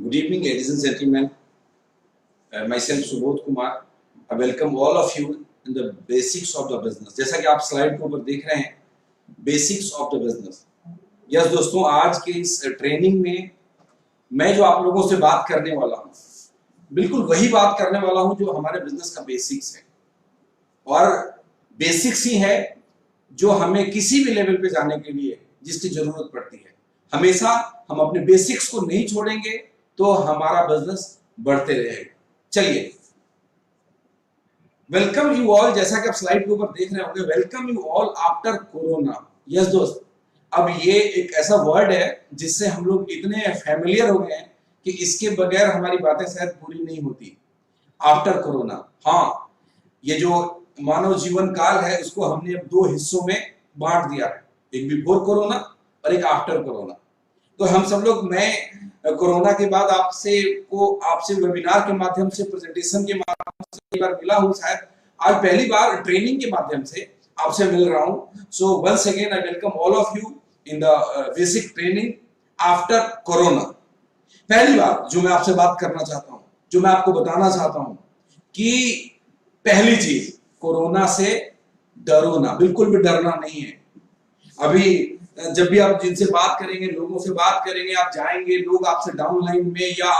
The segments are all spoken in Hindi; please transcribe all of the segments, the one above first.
Good evening, ladies and gentlemen. Myself Subodh Kumar. I welcome all of you in the basics of the business. जैसा कि आप स्लाइड के ऊपर देख रहे हैं, basics of the business. Yes दोस्तों, आज के इस ट्रेनिंग में मैं जो आप लोगों से बात करने वाला हूँ, बिल्कुल वही बात करने वाला हूँ जो हमारे बिजनेस का बेसिक्स है. और बेसिक्स ही है जो हमें किसी भी लेवल पे जाने के लिए जिसकी जरूरत पड़ती है. हमेशा हम अपने बेसिक्स को नहीं छोड़ेंगे तो हमारा बिजनेस बढ़ते रहेगा. चलिए, वेलकम यू ऑल. जैसा कि आप स्लाइड के ऊपर देख रहे होंगे, welcome you all after corona. Yes दोस्त, अब ये एक ऐसा वर्ड है जिससे हम लोग इतने फैमिलियर हो गए हैं कि इसके बगैर हमारी बातें शायद पूरी नहीं होती. आफ्टर कोरोना, हाँ, ये जो मानव जीवन काल है उसको हमने अब दो हिस्सों में बांट दिया है, एक बिफोर कोरोना और एक आफ्टर कोरोना. तो हम सब लोग, मैं कोरोना के बाद आपसे वेबिनार के माध्यम से, प्रेजेंटेशन के माध्यम से कई बार मिला हूं. शायद आज पहली बार ट्रेनिंग के माध्यम से आपसे मिल रहा हूं. So once again I welcome all of you in the basic training after corona. पहली बार जो मैं आपसे बात करना चाहता हूं, जो मैं आपको बताना चाहता हूं कि पहली चीज, कोरोना से डरो ना, बिल्कुल भी डरना नहीं है. अभी जब भी आप जिनसे बात करेंगे, लोगों से बात करेंगे, आप जाएंगे, लोग आपसे डाउनलाइन में या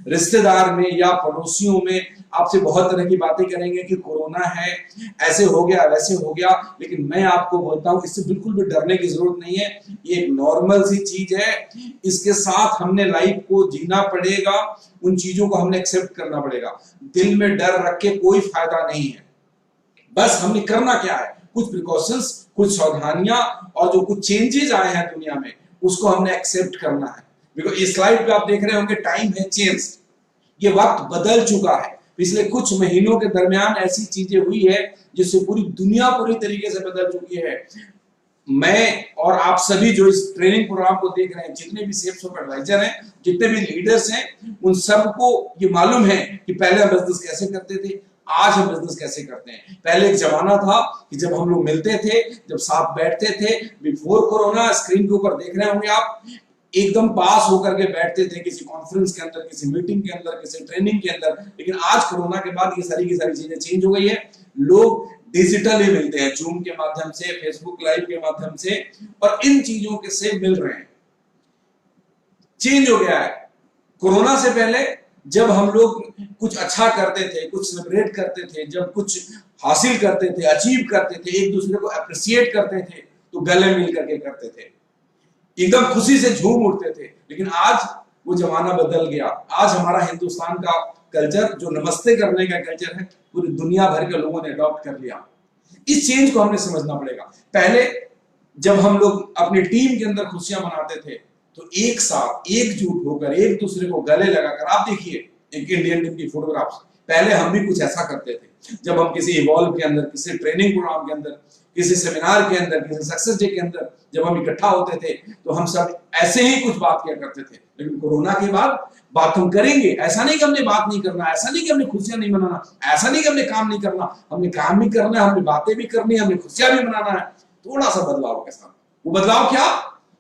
रिश्तेदार में या पड़ोसियों में आपसे बहुत तरह की बातें करेंगे कि कोरोना है, ऐसे हो गया, वैसे हो गया. लेकिन मैं आपको बोलता हूं, इससे बिल्कुल भी डरने की जरूरत नहीं है. ये एक नॉर्मल सी चीज है. इसके साथ हमने लाइफ को जीना पड़ेगा, उन चीजों को हमने एक्सेप्ट करना पड़ेगा. दिल में डर रख के कोई फायदा नहीं है. बस हमने करना क्या है, कुछ प्रिकॉशंस, कुछ सावधानियां और जो कुछ चेंजेस आए हैं दुनिया में, उसको हमने एक्सेप्ट करना है. बिकॉज इस स्लाइड पे आप देख रहे होंगे, टाइम है चेंज. ये वक्त बदल चुका है. पिछले कुछ महीनों के दरमियान ऐसी चीजें हुई है जिससे पूरी दुनिया पूरी तरीके से बदल चुकी है. मैं और आप सभी जो इस ट्रेनिंग प्रोग्राम को देख रहे हैं, जितने भी सेल्स एडवाइजर हैं, जितने भी लीडर्स हैं, उन सबको ये मालूम है कि पहले हम बिजनेस कैसे करते थे, आज हम बिजनेस कैसे करते हैं. पहले एक जमाना था कि जब हम लोग मिलते थे, जब साथ बैठते थे, बिफोर कोरोना, स्क्रीन के ऊपर देख रहे होंगे आप, एकदम पास होकर के बैठते थे किसी कॉन्फ्रेंस के अंदर, किसी मीटिंग के अंदर, किसी ट्रेनिंग के अंदर. लेकिन आज कोरोना के बाद ये सारी की सारी चीजें चेंज हो गई है. लोग डिजिटली मिलते हैं, जूम के माध्यम से, फेसबुक लाइव के माध्यम से, और इन चीजों के से मिल रहे हैं. चेंज हो गया है. कोरोना से पहले जब हम लोग कुछ अच्छा करते थे, कुछ सेलिब्रेट करते थे, जब कुछ हासिल करते थे, अचीव करते थे, एक दूसरे को अप्रिशिएट करते थे, तो गले मिल करके करते थे, एकदम खुशी से झूम उठते थे. लेकिन आज वो जमाना बदल गया. आज हमारा हिंदुस्तान का कल्चर, जो नमस्ते करने का कल्चर है, पूरी दुनिया भर के लोगों ने अडॉप्ट कर लिया. इस चेंज को हमने समझना पड़ेगा. पहले जब हम लोग अपनी टीम के अंदर खुशियां मनाते थे तो एक साथ एकजुट होकर एक दूसरे को गले लगाकर, आप देखिए एक इंडियन टीम की फोटोग्राफ्स, पहले हम भी कुछ ऐसा करते थे. जब हम किसी इवॉल्व के अंदर, किसी ट्रेनिंग प्रोग्राम के अंदर, किसी सेमिनार के अंदर, किसी सक्सेस डे के अंदर जब हम इकट्ठा होते थे तो हम सब ऐसे ही कुछ बात किया करते थे. लेकिन कोरोना के बाद बात हम करेंगे. ऐसा नहीं कि हमने बात नहीं करना, ऐसा नहीं कि हमने खुशियां नहीं मनाना, ऐसा नहीं कि हमने काम नहीं करना. हमने काम भी करना है, हमने बातें भी करनी है, हमने खुशियां भी मनाना है. थोड़ा सा बदलाव के साथ. वो बदलाव क्या?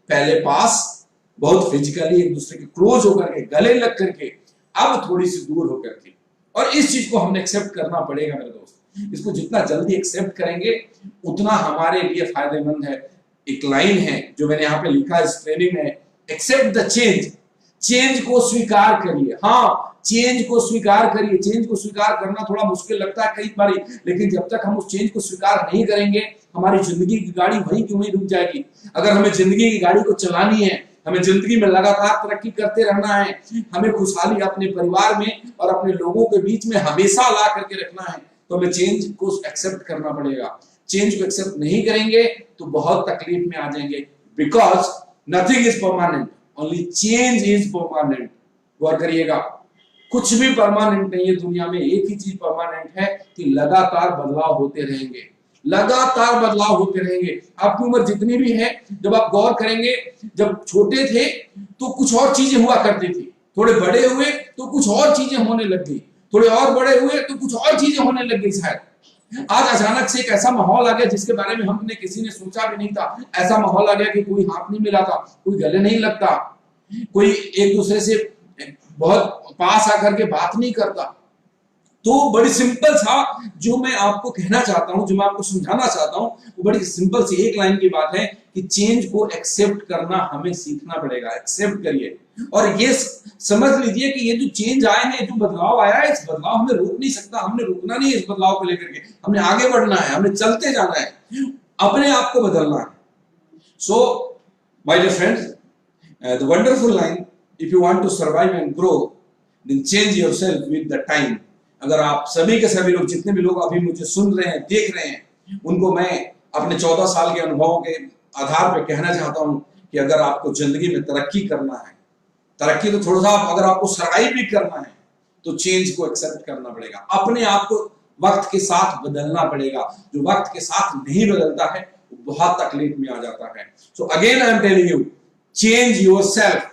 पहले पास बहुत फिजिकली एक दूसरे के क्लोज होकर के, गले लग करके, अब थोड़ी सी दूर होकर के. और इस चीज को हमने एक्सेप्ट करना पड़ेगा मेरे दोस्त. इसको जितना जल्दी एक्सेप्ट करेंगे उतना हमारे लिए फायदेमंद है. एक लाइन है जो मैंने यहाँ पे लिखा है इस ट्रेनिंग में, एक्सेप्ट द चेंज. चेंज को स्वीकार करिए. हाँ, चेंज को स्वीकार करिए. चेंज को स्वीकार करना थोड़ा मुश्किल लगता है कई बार, लेकिन जब तक हम उस चेंज को स्वीकार नहीं करेंगे, हमारी जिंदगी की गाड़ी वहीं की वहीं रुक जाएगी. अगर हमें जिंदगी की गाड़ी को चलानी है, हमें जिंदगी में लगातार तरक्की करते रहना है, हमें खुशहाली अपने परिवार में और अपने लोगों के बीच में हमेशा ला करके रखना है, तो हमें चेंज को एक्सेप्ट करना पड़ेगा. चेंज को एक्सेप्ट नहीं करेंगे तो बहुत तकलीफ में आ जाएंगे. Because nothing is permanent, only change is permanent. गौर करिएगा, कुछ भी परमानेंट नहीं है दुनिया में. एक ही चीज परमानेंट है कि लगातार बदलाव होते रहेंगे, लगातार बदलाव होते रहेंगे. आपकी उम्र जितनी भी है, जब आप गौर करेंगे, जब छोटे थे तो कुछ और चीजें हुआ करती थी, थोड़े बड़े हुए तो कुछ और चीजें होने लग गई, थोड़े और बड़े हुए तो कुछ और चीजें होने लग गई. शायद आज अचानक से एक ऐसा माहौल आ गया जिसके बारे में हमने किसी ने सोचा भी नहीं था. ऐसा माहौल आ गया कि कोई हाथ नहीं मिलाता, कोई गले नहीं लगता, कोई एक दूसरे से बहुत पास आकर के बात नहीं करता। तो बड़ी सिंपल सा जो मैं आपको कहना चाहता हूं, जो मैं आपको समझाना चाहता हूं, वो बड़ी सिंपल सी एक लाइन की बात है कि चेंज को एक्सेप्ट करना हमें सीखना पड़ेगा। एक्सेप्ट करिए और ये समझ लीजिए कि ये जो चेंज आए हैं, जो बदलाव आया है, इस बदलाव हमें रोक नहीं सकता। हमने रुकना नहीं है इस बदलाव को लेकर के, हमने आगे बढ़ना है, हमने चलते जाना है, अपने आप को बदलना है। So my dear friends, the wonderful line, if you want to survive and grow then change yourself with the time. अगर आप सभी के सभी लोग, जितने भी लोग अभी मुझे सुन रहे हैं, देख रहे हैं, उनको मैं अपने 14 साल के अनुभवों के आधार पर कहना चाहता हूं कि अगर आपको जिंदगी में तरक्की करना है, तरक्की तो थोड़ा सा, अगर आपको सर्वाइव भी करना है तो चेंज को एक्सेप्ट करना पड़ेगा। अपने आप को वक्त के साथ बदलना पड़ेगा। जो वक्त के साथ नहीं बदलता है वो बहुत तकलीफ में आ जाता है। So again I am telling you, change yourself,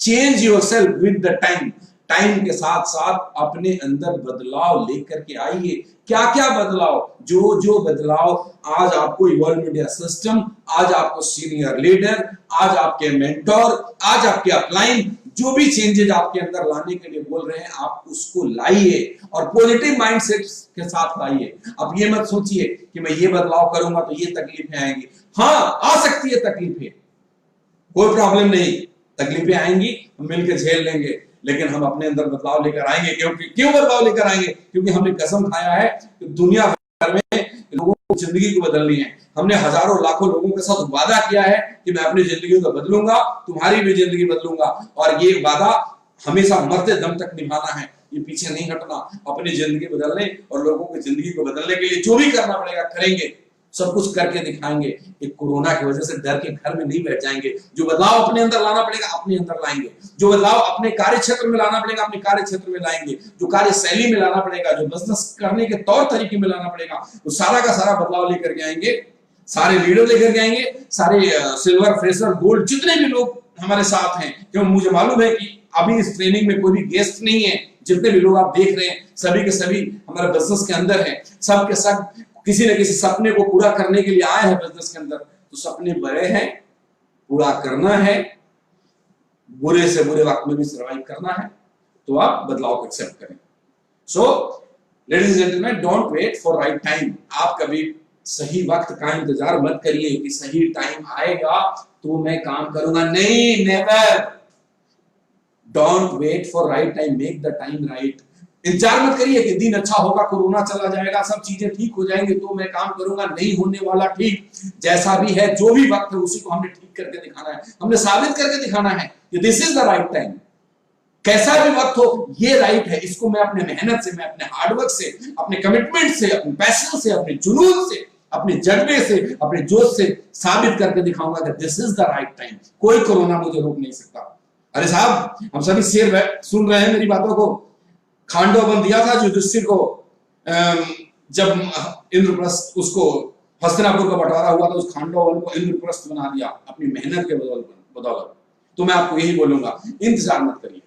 change yourself with the time. Time के साथ साथ अपने अंदर बदलाव लेकर के आइए। क्या क्या बदलाव? जो जो बदलाव आज आपको इवॉल्व इंडिया सिस्टम, आज आपको सीनियर लीडर, आज आपके मेंटोर, आज आपके अपलाइन, जो भी चेंजेस आपके अंदर लाने के लिए बोल रहे हैं, आप उसको लाइए और पॉजिटिव माइंडसेट के साथ लाइए। अब ये मत सोचिए कि मैं ये बदलाव करूंगा तो ये तकलीफें आएंगी। हाँ, आ सकती है तकलीफें, कोई प्रॉब्लम नहीं, तकलीफें आएंगी, हम मिलकर झेल लेंगे, लेकिन हम अपने अंदर बदलाव लेकर आएंगे। क्यों बदलाव लेकर आएंगे? क्योंकि हमने कसम खाया है कि दुनिया भर में लोगों को जिंदगी को बदलनी है। हमने हजारों लाखों लोगों के साथ वादा किया है कि मैं अपनी जिंदगी को बदलूंगा, तुम्हारी भी जिंदगी बदलूंगा, और ये वादा हमेशा मरते दम तक निभाना है, ये पीछे नहीं हटना। अपनी जिंदगी बदलने और लोगों की जिंदगी को बदलने के लिए जो भी करना पड़ेगा करेंगे, सब कुछ करके दिखाएंगे। एक कोरोना की वजह से डर के घर में नहीं बैठ जाएंगे। जो बदलाव अपने अंदर लाना पड़ेगा अपने अंदर लाएंगे, जो बदलाव अपने कार्य क्षेत्र में लाना पड़ेगा अपने कार्य क्षेत्र में लाएंगे, जो कार्य शैली में लाना पड़ेगा, जो बिजनेस करने के तौर तरीके में लाना पड़ेगा, वो सारा का सारा बदलाव लेकर के आएंगे। सारे लीडर लेकर के आएंगे, सारे सिल्वर, फ्रेशर, गोल्ड, जितने भी लोग हमारे साथ हैं। क्योंकि मुझे मालूम है कि अभी इस ट्रेनिंग में कोई भी गेस्ट नहीं है। जितने भी लोग आप देख रहे हैं, सभी के सभी हमारे बिजनेस के अंदर हैं। सब के सब किसी न किसी सपने को पूरा करने के लिए आए हैं बिजनेस के अंदर। तो सपने बड़े हैं, पूरा करना है, बुरे से बुरे वक्त में भी सर्वाइव करना है, तो आप बदलाव को एक्सेप्ट करें। So ladies and gentleman, don't wait for right time. आप कभी सही वक्त का इंतजार मत करिए कि सही टाइम आएगा तो मैं काम करूंगा। नहीं, never. Don't wait for right time, make the time right. इंतजार मत करिए कि दिन अच्छा होगा, कोरोना चला जाएगा, सब चीजें ठीक हो जाएंगे तो मैं काम करूंगा। नहीं होने वाला ठीक। जैसा भी है, जो भी वक्त है, उसी को हमने ठीक करके दिखाना है, हमने साबित करके दिखाना है कि this is the right time. कैसा भी वक्त हो, ये राइट है। इसको मैं अपने मेहनत से, मैं अपने हार्डवर्क से, अपने कमिटमेंट से, अपने पैशन से, अपने जुनून से, अपने जज्बे से, अपने जोश से साबित करके दिखाऊंगा कि this is the right time. कोई कोरोना मुझे रोक नहीं सकता। अरे साहब, हम सभी शेर सुन रहे हैं मेरी बातों को। खांडव बन दिया था जो युधिष्ठिर को, जब इंद्रप्रस्थ, उसको हस्तिनापुर का बंटवारा हुआ था, उस खांडव वन को इंद्रप्रस्थ बना दिया अपनी मेहनत के बदौलत। तो मैं आपको यही बोलूंगा, इंतजार मत करिए,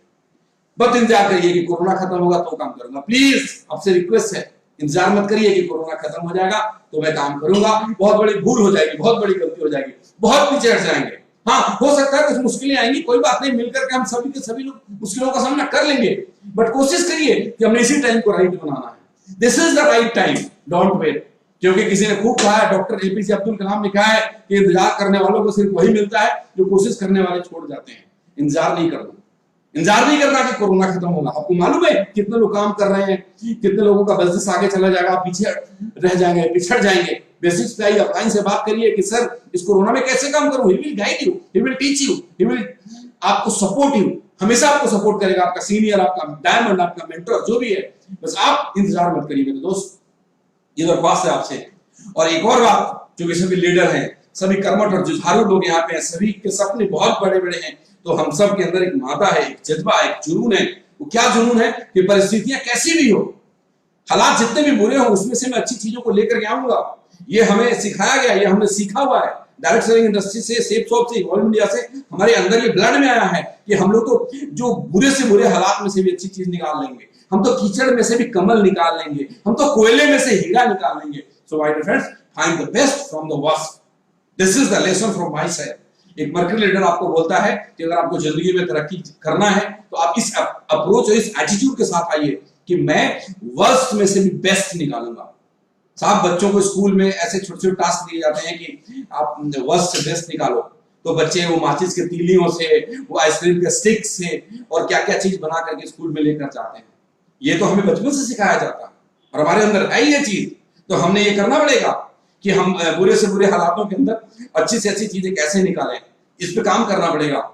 बस इंतजार करिए कि कोरोना खत्म होगा तो काम करूंगा। प्लीज आपसे रिक्वेस्ट है, इंतजार मत करिए कि कोरोना खत्म हो जाएगा तो मैं काम करूंगा। बहुत बड़ी भूल हो जाएगी, बहुत बड़ी गलती हो जाएगी, बहुत पीछे हट जाएंगे। हाँ, हो सकता है कुछ मुश्किलें आएंगी, कोई बात नहीं, मिलकर के हम सभी के सभी लोग मुश्किलों का सामना कर लेंगे। बट कोशिश करिए कि हमने इसी टाइम को राइट बनाना है। This is the right time, don't wait. क्योंकि किसी ने खूब कहा है, डॉक्टर एपीजे अब्दुल कलाम ने कहा है कि इंतजार करने वालों को सिर्फ वही मिलता है जो कोशिश करने वाले छोड़ जाते हैं। इंतजार नहीं करना, इंतजार नहीं करना कि कोरोना खत्म होगा। आपको मालूम है कितने लोग काम कर रहे हैं, कितने लोगों का बिजनेस आगे चला जाएगा, आप पीछे रह जाएंगे, पिछड़ जाएंगे। बेसिक्स पे आइए, अपलाइन से बात करिए कि सर इस कोरोना में कैसे काम करूं। He will guide you, he will teach you, he will आपको सपोर्ट यू, हमेशा आपको सपोर्ट करेगा, आपका सीनियर, आपका डायमंड, आपका मेंटर जो भी है। बस आप इंतजार मत करिए मेरे दोस्त, ये दरख्वास्त है आपसे। और एक और बात, जो कि सभी लीडर हैं, सभी कर्मठ और जुझारू लोग यहाँ पे हैं, सभी के सपने बहुत बड़े बड़े हैं। तो हम सब के अंदर एक मादा है, एक जज्बा, एक जुनून है। वो क्या जुनून है कि परिस्थितियां कैसी भी हो, हालात जितने भी बुरे हो, उसमें से मैं अच्छी चीजों को लेकर के आऊंगा। ये हमें सिखाया गया, ये हमने सीखा हुआ है डायरेक्ट सेलिंग इंडस्ट्री से, सेफ शॉप से, इवॉल्व इंडिया से। हमारे अंदर ये ब्लड में आया है कि हम लोग तो जो बुरे से बुरे हालात में से भी अच्छी चीज निकाल लेंगे। हम तो कीचड़ में से भी कमल निकाल लेंगे, हम तो कोयले में से हीरा निकाल लेंगे। So my dear friends, find the best from the worst. This is the lesson from my side. एक मर्करी लीडर आपको बोलता है कि अगर आपको जिंदगी में तरक्की करना है तो आप इस अप्रोच और इस एटीट्यूड के साथ आइए कि मैं वर्स्ट में से भी बेस्ट निकालूंगा। साहब बच्चों को स्कूल में ऐसे छोटे छोटे टास्क दिए जाते हैं कि आप वर्स्ट से बेस्ट निकालो, तो बच्चे वो माचिस के तीलियों से, वो आइसक्रीम के स्टिक से और क्या क्या चीज बना करके स्कूल में लेकर जाते हैं। ये तो हमें बचपन से सिखाया जाता है और हमारे अंदर है ये चीज, तो हमने ये करना पड़ेगा कि हम बुरे से बुरे हालातों के अंदर अच्छी से अच्छी चीजें कैसे निकालें, इस पे काम करना पड़ेगा।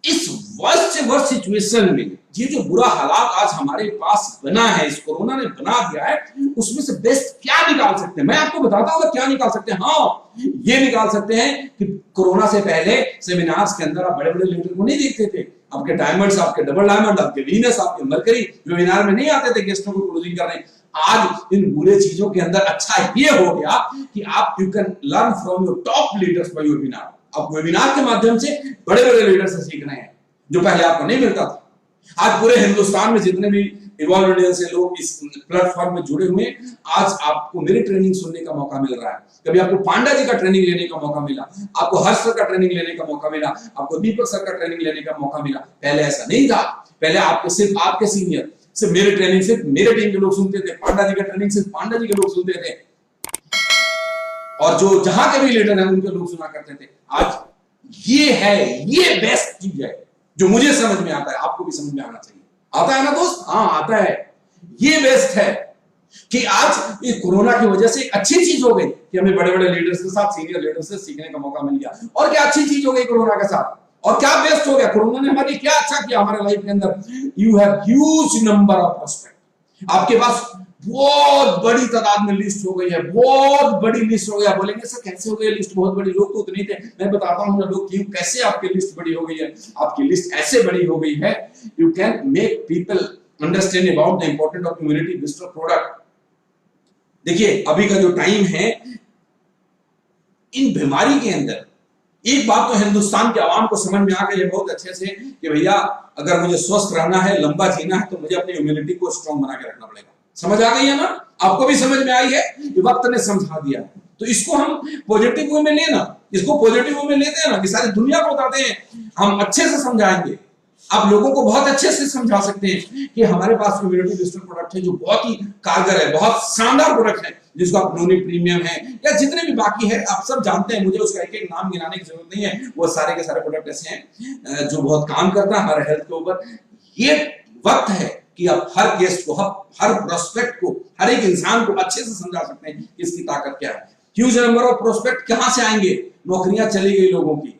इस वर्स्ट से वर्स्ट सिचुएशन में ये जो बुरा हालात आज हमारे पास बना है, इस कोरोना ने बना दिया है, उसमें से बेस्ट क्या निकाल सकते हैं? मैं आपको बताता हूँ क्या निकाल सकते हैं। हाँ, ये निकाल सकते हैं कि कोरोना से पहले सेमिनार्स के अंदर आप बड़े बड़े लीडर को नहीं देखते थे। आपके डायमंड्स, आपके डबल डायमंड, आपके वीनस, आपके मरकरी वेबिनार में नहीं आते थे गेस्टों को क्लोजिंग करने। आज इन बुरे चीजों के अंदर अच्छा ये हो गया कि आप you can learn from your top leaders by webinar. आप वेबिनार के माध्यम से बड़े बड़े लीडर से सीख रहे हैं जो पहले आपको नहीं मिलता था। आज पूरे हिंदुस्तान में जितने भी इवॉल्व इंडियन से लोग इस प्लेटफॉर्म में जुड़े हुए हैं, आज आपको मेरी ट्रेनिंग सुनने का मौका मिल रहा है। कभी आपको पांडा जी का ट्रेनिंग लेने का मौका मिला, आपको हर्ष सर का ट्रेनिंग लेने का मौका मिला, आपको दीपक सर का ट्रेनिंग लेने का मौका मिला। पहले ऐसा नहीं था। पहले आपके सिर्फ आपके सीनियर, सिर्फ मेरे ट्रेनिंग सिर्फ मेरे टीम के लोग सुनते थे, पांडा जी का ट्रेनिंग सिर्फ पांडा जी के लोग सुनते थे, और जो जहां के भी लीडर हैं उनके लोग सुना करते थे। आज ये है, ये बेस्ट चीज है जो मुझे समझ में आता है, आपको भी समझ में आना चाहिए। आता है ना दोस्त? हाँ आता है। ये बेस्ट है कि आज ये कोरोना की वजह से एक अच्छी चीज हो गई कि हमें बड़े बड़े लीडर्स के साथ, सीनियर लीडर्स से सीखने का मौका मिल गया। और क्या अच्छी चीज हो गई कोरोना के साथ, और क्या बेस्ट हो गया कोरोना ने हमारे क्या अच्छा किया हमारे लाइफ के अंदर। You have huge number of prospect. आपके पास बहुत बड़ी तादाद में लिस्ट हो गई है, बहुत बड़ी लिस्ट हो गई। बोलेंगे सर कैसे हो गई लिस्ट बहुत बड़ी? लोग तो उतने थे। मैं बताता हूं ना लोग क्यों, कैसे आपकी लिस्ट बड़ी हो गई है। आपकी लिस्ट ऐसे बड़ी हो गई है, you can make people understand about the important of immunity booster product. देखिए अभी का जो टाइम है, इन बीमारी के अंदर एक बात तो हिंदुस्तान के आवाम को समझ में आ गई है बहुत अच्छे से कि भैया अगर मुझे स्वस्थ रहना है, लंबा जीना है, तो मुझे अपनी इम्यूनिटी को स्ट्रांग बना के रखना पड़ेगा। समझ आ गई है ना? आपको भी समझ में आई है, ये वक्त ने समझा दिया। तो इसको हम पॉजिटिव वे में लेना, इसको पॉजिटिव वे में लेते हैं ना कि सारी दुनिया को बताते हैं, हम अच्छे से समझाएंगे। आप लोगों को बहुत अच्छे से समझा सकते हैं कि हमारे पास इम्यूनिटी बूस्टर प्रोडक्ट है जो बहुत ही कारगर है, बहुत शानदार प्रोडक्ट है, जिसको आप नोनी प्रीमियम है या जितने भी बाकी है आप सब जानते हैं। मुझे उसका एक एक नाम गिनाने की जरूरत नहीं है। वो सारे के सारे प्रोडक्ट ऐसे हैं जो बहुत काम करता है हमारे हेल्थ के ऊपर। ये वक्त है कि आप हर गेस्ट को, हर प्रोस्पेक्ट को, हर एक इंसान को अच्छे से समझा सकते हैं कि इसकी ताकत क्या है। ह्यूज नंबर ऑफ प्रोस्पेक्ट कहां से आएंगे? नौकरियां चली गई लोगों की।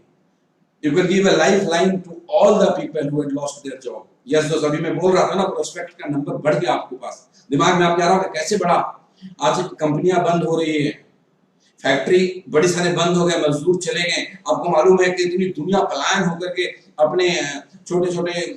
You can give a lifeline to all the people who had lost their job. Yes दोस्त, अभी मैं बोल रहा था ना प्रोस्पेक्ट का नंबर बढ़ गया आपके पास। दिमाग में आप कह रहा हो कैसे बढ़ा? आज कंपनियां बंद हो रही है, फैक्ट्री बड़ी सारे बंद हो गए, मजदूर चले गए। आपको मालूम है कि इतनी दुनिया पलायन होकर के अपने छोटे छोटे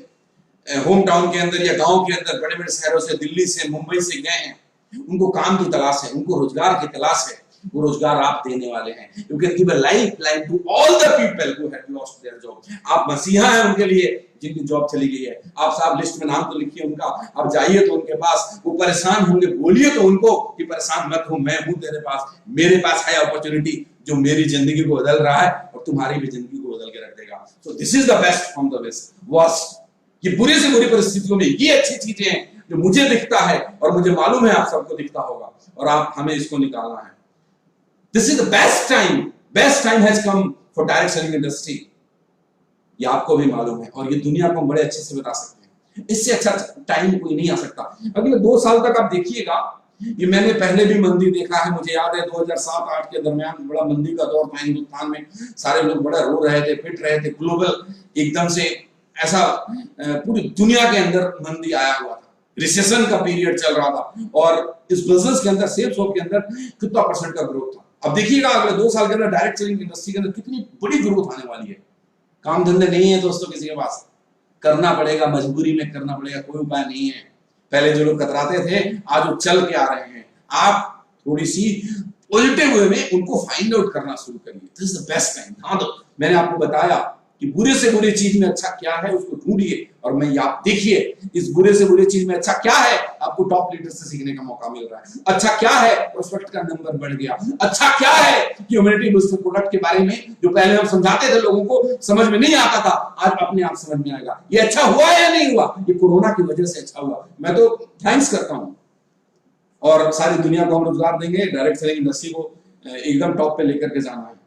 होम टाउन के अंदर या गांव के अंदर बड़े बड़े शहरों से, दिल्ली से, मुंबई से गए हैं। उनको काम की तलाश है, उनको रोजगार की तलाश है। वो रोजगार आप देने वाले हैं। You can give a lifeline to all the people who had lost their job. आप मसीहा हैं उनके लिए जिनकी जॉब चली गई है। आप साहब लिस्ट में नाम तो लिखिए उनका, आप जाइए तो उनके पास। वो परेशान होंगे, बोलिए तो उनको कि परेशान मत हो, मैं हूं तेरे पास, मेरे पास है अपॉर्चुनिटी जो मेरी जिंदगी को बदल रहा है और तुम्हारी भी जिंदगी को बदल के रख देगा। So this is the best from the best. Worst, ये बुरी से बुरी परिस्थितियों में ये अच्छी चीजें हैं जो मुझे दिखता है और मुझे मालूम है आप सबको दिखता होगा, और आप हमें इसको निकालना है। This is the best time. Best time has come for direct selling industry. ये आपको भी मालूम है और ये दुनिया को हम बड़े अच्छे से बता सकते हैं। इससे अच्छा टाइम कोई नहीं आ सकता। अगले 2 साल तक आप देखिएगा, ये मैंने पहले भी मंदी देखा है। मुझे याद है 2007-8 के दरमियान बड़ा मंदी का दौर था हिंदुस्तान में। सारे लोग बड़ा रो रहे थे, पिट रहे थे। ग्लोबल एकदम से ऐसा पूरी दुनिया के अंदर मंदी आया हुआ था, रिसेशन का पीरियड चल रहा था, और इस बिजनेस के अंदर, सेल्स के अंदर कितना % का ग्रोथ था। अब देखिएगा अगले 2 साल के अंदर डायरेक्ट सेलिंग इंडस्ट्री के अंदर कितनी बड़ी ग्रोथ आने वाली है। काम धंधे नहीं है दोस्तों किसी के पास, करना पड़ेगा, मजबूरी में करना पड़ेगा, कोई उपाय नहीं है। पहले जो लोग कतराते थे आज वो चल के आ रहे हैं। आप थोड़ी सी पॉजिटिव वे में उनको फाइंड आउट करना शुरू करिए। This is the best time. हाँ तो मैंने आपको बताया कि बुरे से बुरी चीज में अच्छा क्या है उसको ढूंढिए, और मैं आप देखिए इस बुरे से बुरी चीज में अच्छा क्या है आपको टॉप लीडर से सीखने का मौका मिल रहा है। अच्छा क्या है, प्रोस्पेक्ट का नंबर बढ़ गया। अच्छा क्या है कि ह्यूमैनिटी बूस्टर प्रोडक्ट के बारे में जो पहले हम समझाते थे लोगों को समझ में नहीं आता था, आज अपने आप समझ में आएगा। ये अच्छा हुआ या नहीं हुआ, ये कोरोना की वजह से अच्छा हुआ। मैं तो थैंक्स करता हूं। और सारी दुनिया को हम रोजगार देंगे, डायरेक्ट सेलिंग इंडस्ट्री को एकदम टॉप पे लेकर के जाना है।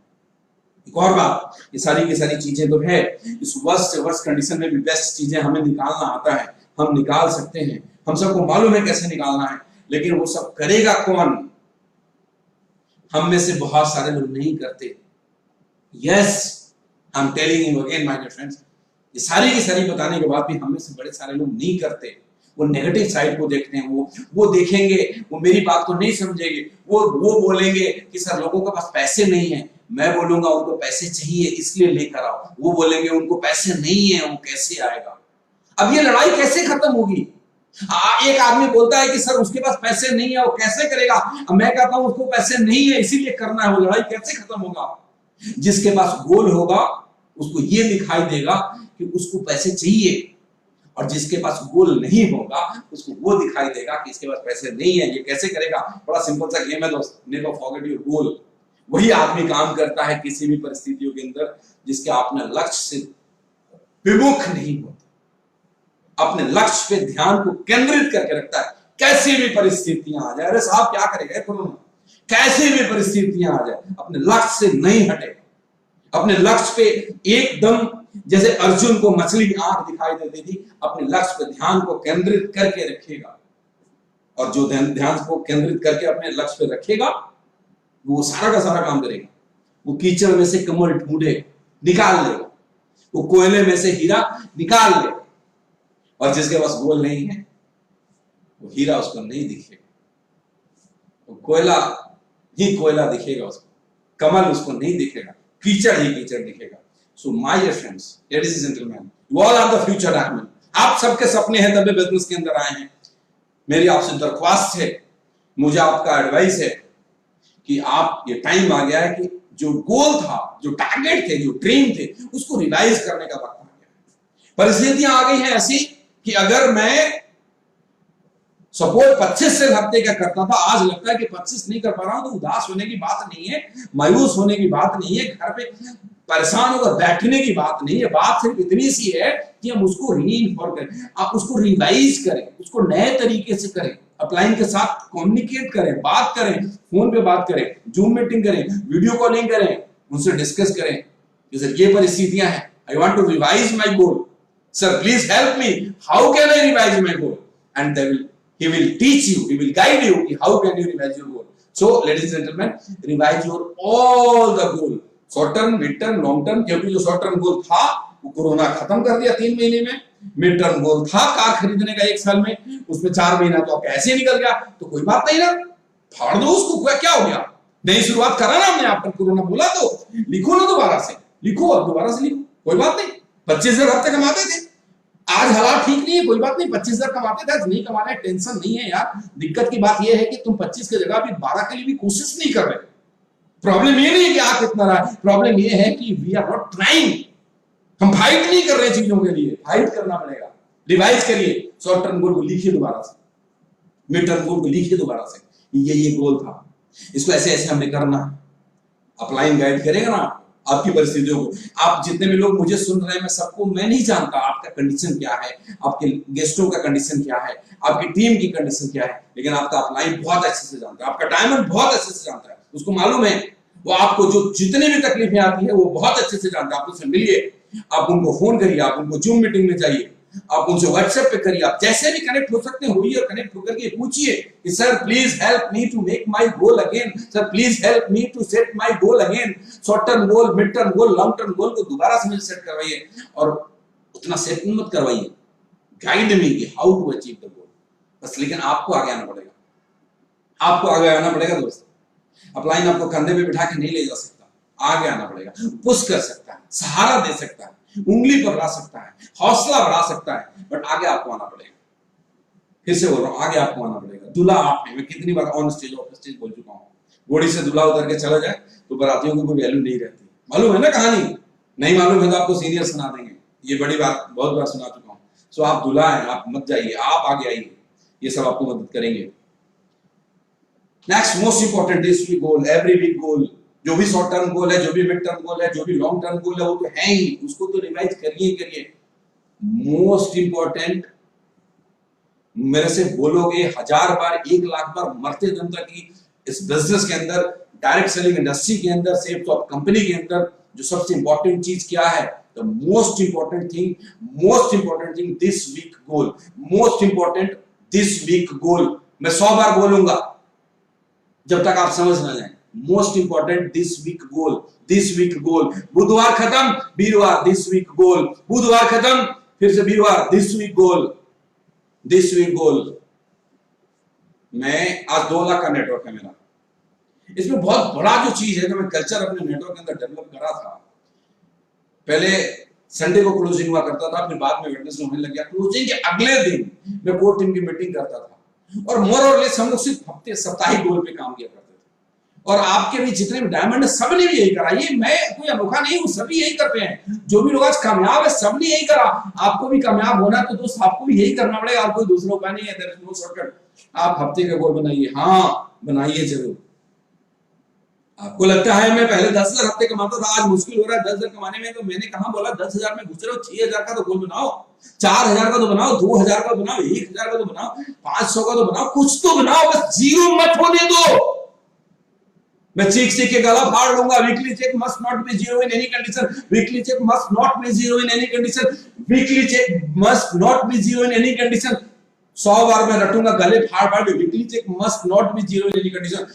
एक और बात, ये सारी की सारी चीजें तो है, इस वर्स्ट से वर्स्ट कंडीशन में भी बेस्ट चीजें हमें निकालना आता है, हम निकाल सकते हैं, हम सबको मालूम है कैसे निकालना है, लेकिन वो सब करेगा कौन? हम में से बहुत सारे लोग नहीं करते। Yes, I am telling you again my dear friends, ये सारी की सारी बताने के बाद भी हम में से बड़े सारे लोग नहीं करते। वो नेगेटिव साइड को देखते हैं, वो देखेंगे, वो मेरी बात को नहीं समझेंगे, वो बोलेंगे कि सर लोगों के पास पैसे नहीं है। मैं बोलूंगा उनको पैसे चाहिए इसलिए लेकर आओ। वो बोलेंगे उनको पैसे नहीं है, वो कैसे आएगा? अब ये लड़ाई कैसे खत्म होगी? एक आदमी बोलता है कि सर उसके पास पैसे नहीं है, वो कैसे करेगा? अब मैं कहता हूं उसको पैसे नहीं है इसीलिए करना है। वो लड़ाई कैसे खत्म होगा? जिसके पास गोल होगा उसको ये दिखाई देगा कि उसको पैसे चाहिए, और जिसके पास गोल नहीं होगा उसको वो दिखाई देगा कि इसके पास पैसे नहीं है। ये कैसे करेगा? बड़ा सिंपल सा गेम है दोस्त, नेवर फॉरगेट योर गोल। वही आदमी काम करता है किसी भी परिस्थितियों के अंदर जिसके अपने लक्ष्य से विमुख नहीं होता, अपने लक्ष्य पे ध्यान को केंद्रित करके रखता है। कैसी भी परिस्थितियां आ जाए, अरे साहब क्या करेगा कोरोना, कैसी भी परिस्थितियां आ जाए अपने लक्ष्य से नहीं हटेगा। अपने लक्ष्य पे एकदम, जैसे अर्जुन को मछली की आंख दिखाई देती थी, अपने लक्ष्य पे ध्यान को केंद्रित करके रखेगा। और जो ध्यान को केंद्रित करके अपने लक्ष्य पे रखेगा वो सारा का सारा काम करेगा। वो कीचड़ में से कमल ढूंढे निकाल लेगा, वो कोयले में से हीरा निकाल लेगा। और जिसके पास गोल नहीं है वो हीरा उसको नहीं दिखेगा, वो कोयला ही कोयला दिखेगा उसको, कमल उसको नहीं दिखेगा, कीचड़ ही कीचड़ दिखेगा। So my dear friends, ladies and gentleman, you all are the future diamond. आप सबके सपने हैं तभी बिजनेस के अंदर आए हैं। मेरी आपसे दरख्वास्त है, मुझे आपका एडवाइस है कि आप, ये टाइम आ गया है कि जो गोल था, जो टारगेट थे, जो ड्रीम थे, उसको रिवाइज करने का वक्त आ गया है। परिस्थितियां आ गई हैं ऐसी कि अगर मैं सपोज 25 से हफ्ते का करता था, आज लगता है कि 25 नहीं कर पा रहा हूं, तो उदास होने की बात नहीं है, मायूस होने की बात नहीं है, घर पे परेशान होकर बैठने की बात नहीं है। बात सिर्फ इतनी सी है कि हम उसको रीइंफोर्स करें, आप उसको रिवाइज करें, उसको नए तरीके से करें, अपलाइन के साथ कम्युनिकेट करें, बात करें, फोन पे बात करें, जूम मीटिंग करें, वीडियो कॉलिंग करें, उनसे डिस्कस करें कि सर ये परिस्थितियां हैं, I want to revise my goal, sir please help me, how can I revise my goal? And they will, he will teach you, he will guide you how can you revise your goal. So ladies and gentlemen, revise your all the goal, short term, mid term, long term। क्योंकि जो शॉर्ट टर्म गोल था वो कोरोना खत्म कर दिया 3 महीने में। मिड टर्म गोल था कार खरीदने का 1 साल में, उसमें 4 महीना तो आपका ऐसे निकल गया, तो कोई बात नहीं ना, फाड़ दो उसको, क्या हो गया? नई शुरुआत करा ना हमने, आपको कोरोना बोला तो लिखो ना, दोबारा से लिखो, और दोबारा से लिखो, कोई बात नहीं। 25,000 हफ्ते कमाते थे, आज हालात ठीक नहीं है, कोई बात नहीं, 25,000 कमाते थे, आज नहीं कमा रहे, टेंशन नहीं है यार। दिक्कत की बात यह है कि तुम 25 की जगह भी 12 के लिए भी कोशिश नहीं कर रहे। प्रॉब्लम ये नहीं है कि आप कितना रहा, प्रॉब्लम ये है कि वी आर नॉट ट्राइंग, हम फाइट नहीं कर रहे चीजों के लिए, फाइट करना पड़ेगा। रिवाइज करिए, शॉर्ट टर्म गोल को लिखिए दोबारा से, मिड टर्म गोल को लिखिए दोबारा से, ये गोल था, इसको ऐसे ऐसे हमने करना है। अपलाइन गाइड करेगा ना आपकी परिस्थितियों को। आप जितने भी लोग मुझे सुन रहे हैं, मैं सबको, मैं नहीं जानता आपका कंडीशन क्या है, आपके गेस्टों का कंडीशन क्या है, आपकी टीम की कंडीशन क्या है, लेकिन आपका अपलाइन बहुत अच्छे से जानता है, आपका डायमंड बहुत अच्छे से जानता है, उसको मालूम है, वो आपको जो जितनी भी तकलीफें आती है वो बहुत अच्छे से जानता है। आप उससे मिलिए, आप उनको फोन करिए, आप उनको जूम मीटिंग में जाइए, आप उनसे व्हाट्सएप पे करिए, आप जैसे भी कनेक्ट हो सकते हैं होइए, और कनेक्ट होकर के पूछिए कि sir please help me to make my goal again, sir please help me to set my goal again. Short term goal, mid term goal, long term goal को दोबारा से मुझे सेट करवाइए, और उतना सेट मत करवाइए, गाइड मी कि how to achieve the goal बस। लेकिन आपको आगे आना पड़ेगा, आपको आगे आना पड़ेगा दोस्त। अपलाइन आपको कंधे पे बिठा के नहीं ले जा सकता, आगे आना पड़ेगा, पुश कर सकता है, सहारा दे सकता है, उंगली पकड़ा सकता है, हौसला बढ़ा सकता है, बट आगे आपको आना पड़ेगा। फिर से बोल रहा हूं, आगे आपको आना पड़ेगा। दूल्हा आप हैं, मैं कितनी बार ऑन स्टेज ऑफ स्टेज बोल चुका हूं। घोड़ी से दूल्हा उतर के चला जाए तो बारातियों की कोई वैल्यू नहीं रहती। मालूम है ना कहानी? नहीं मालूम है तो आपको सीनियर सुना देंगे, ये बड़ी बात बहुत बार सुना चुका हूं। सो आप दूल्हा हैं, आप मत जाइए, आप आगे आइए। ये सब आपको मदद करेंगे। Next most important this week goal, every week goal, जो भी शॉर्ट टर्म गोल है, जो भी मिड टर्म गोल है, जो भी लॉन्ग टर्म गोल है, वो तो है ही, उसको तो रिवाइज करिए। मोस्ट इंपॉर्टेंट, मेरे से बोलोगे 1000 बार, 1,00,000 बार, मरते दम तक कि इस बिजनेस के अंदर, डायरेक्ट सेलिंग इंडस्ट्री के अंदर, सेल्स ऑफ कंपनी के अंदर जो सबसे इंपॉर्टेंट चीज क्या है? The most important thing this week goal, most important this week goal. मैं 100 बार बोलूंगा जब तक आप समझ ना जाए। मोस्ट इंपॉर्टेंट दिस वीक गोल। बुधवार खत्म, वीरवार दिस वीक गोल, बुधवार खत्म, फिर से वीरवार दिस वीक गोल। मैं आज 2 लाख का नेटवर्क है मेरा। इसमें बहुत बड़ा जो चीज है, जो मैं कल्चर अपने नेटवर्क के अंदर डेवलप करा था, पहले संडे को क्लोजिंग हुआ करता था, फिर बाद में वेडनेसडे होने लग गया। क्लोजिंग के अगले दिन मैं कोर टीम की मीटिंग करता था, और मोर और लेस हम लोग सिर्फ हफ्ते साप्ताहिक गोल पे काम किया करते थे। और आपके भी जितने भी डायमंड है, सबने भी यही करा। ये मैं कोई अनोखा नहीं हूं, सभी यही करते हैं। जो भी लोग आज कामयाब है, सबने यही करा। आपको भी कामयाब होना है तो दोस्त आपको भी यही करना पड़ेगा, और कोई दूसरा उपाय नहीं है। There is no shortcut. आप हफ्ते का गोल बनाइए, हाँ बनाइए जरूर। आपको लगता है मैं पहले 10,000 हफ्ते कमाता था, आज मुश्किल हो रहा है 10,000 कमाने में, तो मैंने कहा बोला 10,000 में घुस रहे हो, 6,000 का तो गोल बनाओ, 4,000 का तो बनाओ, 2,000 का बनाओ, 1,000 का तो बनाओ, 500 का तो बनाओ, कुछ तो बनाओ, बस जीरो मत होने दो। मैं चीख के गला फाड़ लूंगा। Weekly check must not be zero in any condition, weekly check must not be zero in any condition, weekly check must not be zero in any condition. 100 बार मैं रटूंगा गले फाड़ फाड़ के, weekly check must not be zero in any condition.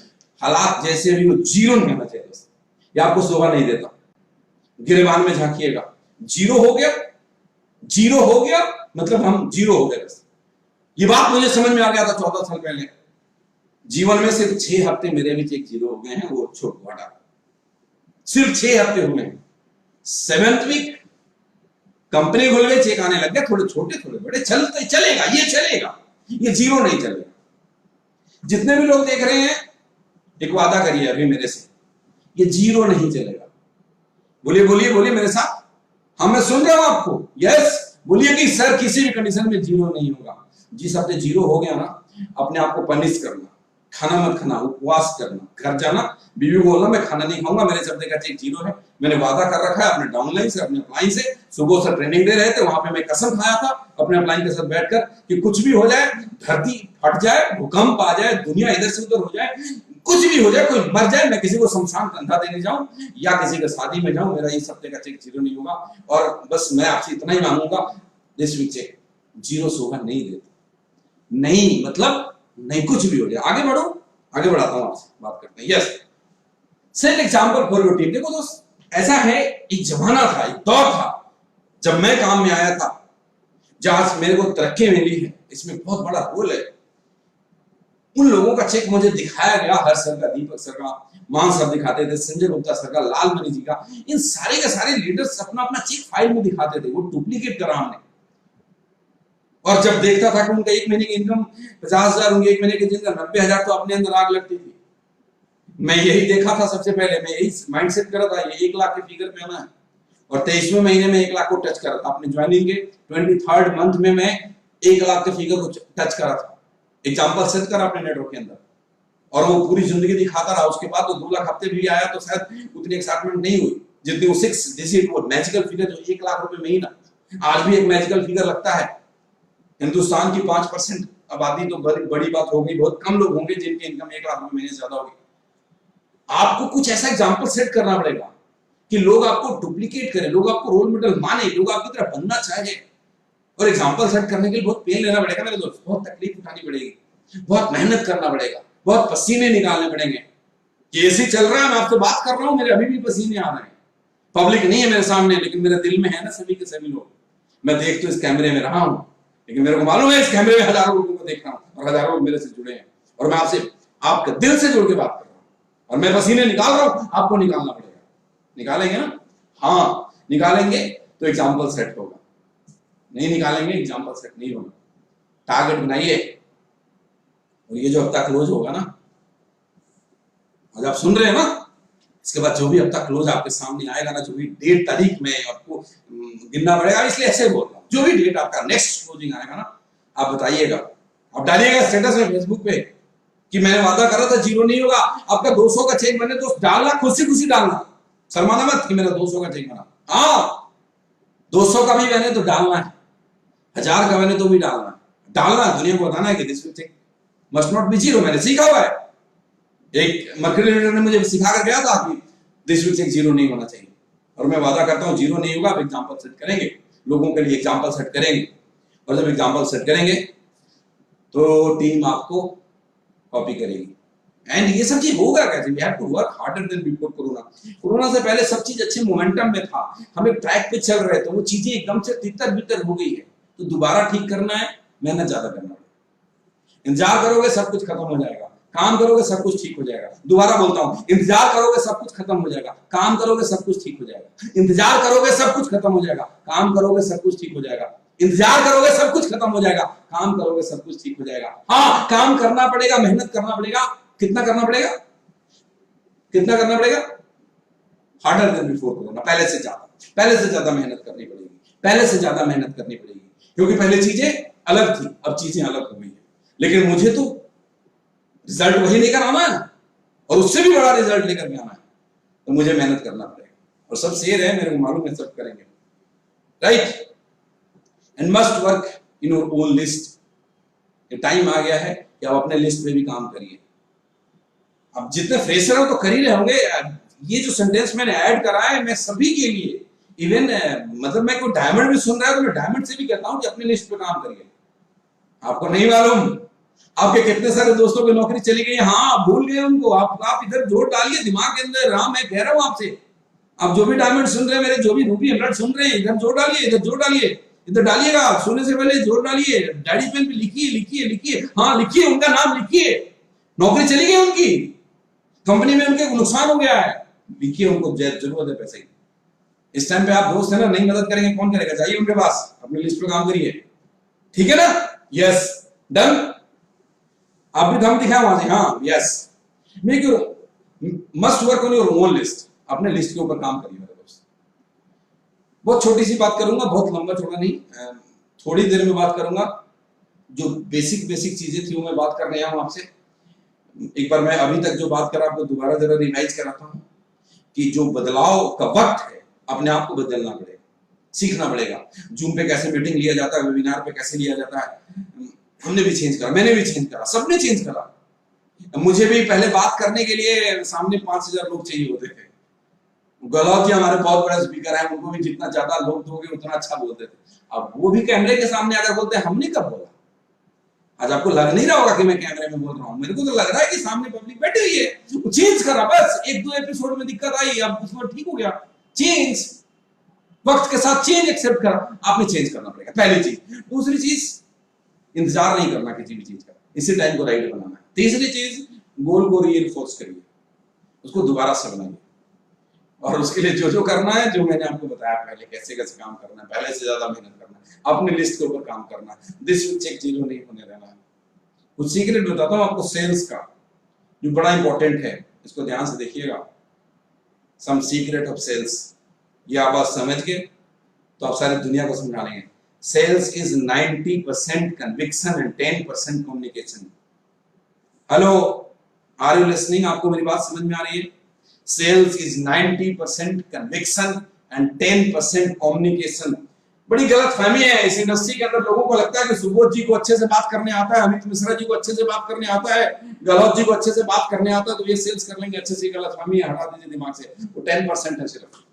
हालात जैसे भी हो, जीरो नहीं होना चाहिए दोस्त। ये आपको शोभा नहीं देता। गिरेबान में झांकिएगा, जीरो हो गया मतलब हम जीरो हो गए। बस ये बात मुझे समझ में आ गया था 14 साल पहले। जीवन में सिर्फ 6 हफ्ते मेरे भी चेक जीरो हो गए हैं, वो छोटा, सिर्फ 6 हफ्ते हुए हैं। 7th वीक कंपनी खुल गई, चेक आने लग गया, थोड़े छोटे थोड़े बड़े, चलेगा, ये जीरो नहीं चलेगा। जितने भी लोग देख रहे हैं, एक वादा करिए अभी मेरे से, ये जीरो नहीं चलेगा। बोलिए मेरे साथ। हाँ मैं सुन रहा हूं आपको, यस बोलिए कि सर किसी भी कंडीशन में जीरो नहीं होगा। जिस हफ्ते जीरो हो गया ना, अपने आप को पनिश करना, खाना मत खाना, उपवास करना, घर जाना, बीवी को बोलना मैं खाना नहीं खाऊंगा, मेरे हफ्ते का चेक जीरो है। मैंने वादा कर रखा है अपने डाउनलाइन से, अपने अपलाइन से। सुबह से ट्रेनिंग दे रहे थे, वहां पे मैं कसम खाया था अपने अपलाइन के साथ बैठकर कि कुछ भी हो जाए, धरती फट जाए, भूकंप आ जाए, दुनिया इधर से उधर हो जाए, कुछ भी हो जाए, कोई मर जाए, मैं किसी को शमशान कंधा देने जाऊं या किसी के शादी में जाऊं, मेरा इस हफ्ते का चेक जीरो नहीं होगा। और बस मैं आपसे इतना ही मांगूंगा, दिस वीक चेक जीरो शोभा नहीं देता। नहीं मतलब नहीं, कुछ भी हो जाए, आगे बढ़ो, आगे बढ़ाता हूं आपसे, बात करते हैं। Yes, set example for your team. देखो दोस्त, ऐसा है, एक जमाना था, एक दौर था जब मैं काम में आया था, जहां मेरे को तरक्की मिली है। इसमें बहुत बड़ा रोल है। उन लोगों का चेक मुझे दिखाया गया, हर्ष सर का, दीपक सर का, मान सर दिखाते थे, संजय गुप्ता सर का, लालमणि जी का, इन सारे के सारे लीडर्स अपना अपना चेक फाइल में दिखाते थे। वो डुप्लीकेट करा हमने। और जब देखता था कि उनका 1 महीने की इनकम 50,000, उनके 1 महीने की जिनका 90,000, तो अपने अंदर आग लगती थी। मैं यही देखा था सबसे पहले, मैं यही माइंडसेट करा था, ये 1 लाख के फिगर पे आना है। और 23वें महीने में 1 लाख को टच करा था। अपने ज्वाइनिंग के 23rd मंथ में मैं 1 लाख के फिगर को टच करा था। एग्जाम्पल सेट करा अपने नेटवर्क के अंदर, और वो पूरी जिंदगी दिखाता रहा। उसके बाद वो 2 लाख हफ्ते भी आया तो शायद उतनी एक्साइटमेंट नहीं हुई जितनी वो 6 डिजिट वो मैजिकल फिगर, जो 1 लाख रुपए महीना आज भी एक मैजिकल फिगर लगता है। हिंदुस्तान की 5% आबादी तो बड़ी बात हो गई। बहुत कम लोग होंगे जिनकी इनकम 1 लाख रुपए महीने से ज्यादा होगी। आपको कुछ ऐसा एग्जाम्पल सेट करना पड़ेगा कि लोग आपको डुप्लीकेट करें, लोग आपको रोल मॉडल माने, लोग आपकी तरह बनना चाहे। और एग्जाम्पल सेट करने के लिए बहुत पेन लेना पड़ेगा मेरे दोस्त, बहुत तकलीफ उठानी पड़ेगी, बहुत मेहनत करना पड़ेगा, बहुत पसीने निकालने पड़ेंगे। ये ऐसे चल रहा है, मैं आपसे बात कर रहा हूं, मेरे अभी भी पसीने आ रहे हैं। पब्लिक नहीं है मेरे सामने, लेकिन मेरे दिल में है ना सभी के सभी लोग। मैं देख तो इस कैमरे में रहा हूं, लेकिन मेरे को मालूम है इस कैमरे में हजारों लोगों को देख रहा हूं, और हजारों लोग मेरे से जुड़े हैं। और मैं आपसे आपके दिल से जुड़ के बात कर रहा हूं, और मैं पसीने निकाल रहा हूं, आपको निकालना पड़ेगा। निकालेंगे ना? हाँ निकालेंगे तो एग्जाम्पल सेट होगा, नहीं निकालेंगे एग्जाम्पल सेट नहीं होगा। टारगेट बनाइए, और ये जो हफ्ता क्लोज होगा ना, आज आप सुन रहे हैं ना, इसके बाद जो भी हफ्ता क्लोज आपके सामने आएगा ना, जो भी डेट तारीख में आपको गिनना पड़ेगा। इसलिए ऐसे बोल रहा हूं, जो भी डेट आपका नेक्स्ट क्लोजिंग आएगा ना, आप बताइएगा आप डालिएगा स्टेटस में फेसबुक पे कि मैंने वादा करा था जीरो नहीं होगा, आपका 200 का चेक बने तो डालना, खुशी खुशी डालना, शर्माना मत कि मेरा 200 का चेक बना। हाँ 200 का भी बने तो डालना है, 1000 का बने तो भी डालना है, डालना दुनिया को बताना है कि this will check must not be zero. मैंने सीखा हुआ है, एक मर्करी लीडर ने मुझे सिखा कर गया था कि दिस विल चेक जीरो नहीं होना चाहिए, और मैं वादा करता हूं जीरो नहीं होगा। आप एग्जाम्पल सेट करेंगे, लोगों के लिए एग्जाम्पल सेट करेंगे, और जब एग्जाम्पल सेट करेंगे तो टीम आपको कॉपी करेगी। एंड ये सब चीज होगा कैसे? We have to work harder than before corona. Corona से पहले सब चीज अच्छे मोमेंटम में था, हम एक ट्रैक पे चल रहे थे, वो चीजें एकदम से तितर बितर हो गई है, तो दोबारा ठीक करना है, मेहनत ज्यादा करना है। इंतजार करोगे सब कुछ खत्म हो जाएगा, काम करोगे सब कुछ ठीक हो जाएगा। दोबारा बोलता हूं, इंतजार करोगे सब कुछ खत्म हो जाएगा, काम करोगे सब कुछ ठीक हो जाएगा। इंतजार करोगे सब कुछ खत्म हो जाएगा, काम करोगे सब कुछ ठीक हो जाएगा। इंतजार करोगे सब कुछ खत्म हो जाएगा, काम करोगे सब कुछ ठीक हो जाएगा। हाँ काम करना पड़ेगा, मेहनत करना पड़ेगा। कितना करना पड़ेगा? कितना करना पड़ेगा? हार्डर देन बिफोर कोरोना, पहले से ज्यादा मेहनत करनी पड़ेगी, पहले से ज्यादा मेहनत करनी पड़ेगी, क्योंकि पहले चीजें अलग थी, अब चीजें अलग हो गई है। लेकिन मुझे तो रिजल्ट वही लेकर आना है, और उससे भी बड़ा रिजल्ट लेकर के आना है, तो मुझे मेहनत करना पड़ेगा। और सब शेर है, मेरे को मालूम है सब करेंगे, right. And must work in your own list. ये टाइम आ गया है कि आप अपने लिस्ट में भी काम करिए। अब जितने फ्रेशर हो तो कर ही रहे होंगे। ये जो सेंटेंस मैंने ऐड करा है, मैं सभी के लिए, इवन मतलब मैं कोई डायमंड भी सुन रहा है तो मैं डायमंड से भी कहता हूं कि अपनी लिस्ट पे काम करिए। आपको नहीं मालूम आपके कितने सारे दोस्तों की नौकरी चली गई, हाँ भूल गए उनको। आप इधर जोर डालिए दिमाग के अंदर। हाँ मैं कह रहा हूं आपसे, आप जो भी डायमंड सुन रहे हैं, मेरे जो भी रूबी एमराल्ड सुन रहे हैं, इधर जोर डालिए, इधर जोर डालिए, इधर डालिएगा। सोने से पहले जोर डालिए, डायरी पेन पे लिखिए लिखिए लिखिए, हाँ लिखिए, उनका नाम लिखिए। नौकरी चली गई उनकी, कंपनी में उनके नुकसान हो गया है, लिखिए उनको जरूरत है पैसे की। इस टाइम पे आप दोस्त है ना, नहीं मदद करेंगे कौन करेगा? जाइए उनके पास, अपनी लिस्ट पे काम करिए, ठीक है ना? Yes done. आप भी दम दिखाए वहां से, हाँ yes. Make your must work on your own list. अपने लिस्ट के ऊपर काम करिए मेरे दोस्त। बहुत छोटी सी बात करूंगा, बहुत लंबा चौड़ा नहीं, थोड़ी देर में बात करूंगा। जो बेसिक चीजें थी वो मैं बात करने आया हूं आपसे। एक बार मैं अभी तक जो बात करा आपको दोबारा जरा रिवाइज कराता हूं कि जो बदलाव का वक्त है, अपने आप को बदलना पड़ेगा, सीखना पड़ेगा। जूम पे कैसे मीटिंग लिया जाता है, वेबिनार पे कैसे लिया जाता है, हमने भी चेंज करा, मैंने भी चेंज करा, सबने चेंज करा। मुझे भी पहले बात करने के लिए सामने 5000 लोग चाहिए होते थे। गहलोत जी हमारे बहुत बड़े स्पीकर हैं, उनको भी जितना ज्यादा लोग दोगे उतना अच्छा बोलते थे। अब वो भी कैमरे के सामने आकर बोलते हैं, हमने कब बोला? आज आपको लग नहीं रहा होगा कि मैं कैमरे में बोल रहा हूं, मेरे को तो लग रहा है कि सामने पब्लिक बैठी हुई है। वो चेंज करा, बस 1-2 एपिसोड में दिक्कत आई, अब उसमें ठीक हो गया। चेंज, वक्त के साथ चेंज एक्सेप्ट करा, आपने चेंज करना पड़ेगा, पहली चीज। दूसरी चीज, इंतजार नहीं करना किसी भी चीज का, इसी टाइम को राइट बनाना है। तीसरी चीज, गोल को रीइंफोर्स करिए, उसको दोबारा से बनाइए, और उसके लिए जो जो करना है, जो मैंने आपको बताया पहले, कैसे कैसे काम करना है, पहले से ज्यादा मेहनत करना है, अपनी लिस्ट के ऊपर काम करना है, दिस विल चेक जीरो नहीं होने देना है। कुछ सीक्रेट बताता हूं आपको सेल्स का, जो बड़ा इंपॉर्टेंट है, इसको ध्यान से देखिएगा। सम सीक्रेट ऑफ सेल्स, ये आप बात समझ के तो आप सारी दुनिया को समझा लेंगे। Sales is 90% conviction and 10% communication. Hello, are you listening? आपको मेरी बात समझ में आ रही है? Sales is 90% conviction and 10% communication. बड़ी गलत फहमी है इस इंडस्ट्री के अंदर। लोगों को लगता है कि सुबोध जी को अच्छे से बात करने आता है, अमित मिश्रा जी को अच्छे से बात करने आता है, गहलोत जी को अच्छे से बात करने आता है, तो ये सेल्स कर लेंगे अच्छे से। गलत फहमी है, हटा दीजिए दिमाग से। वो 10% है सिर्फ।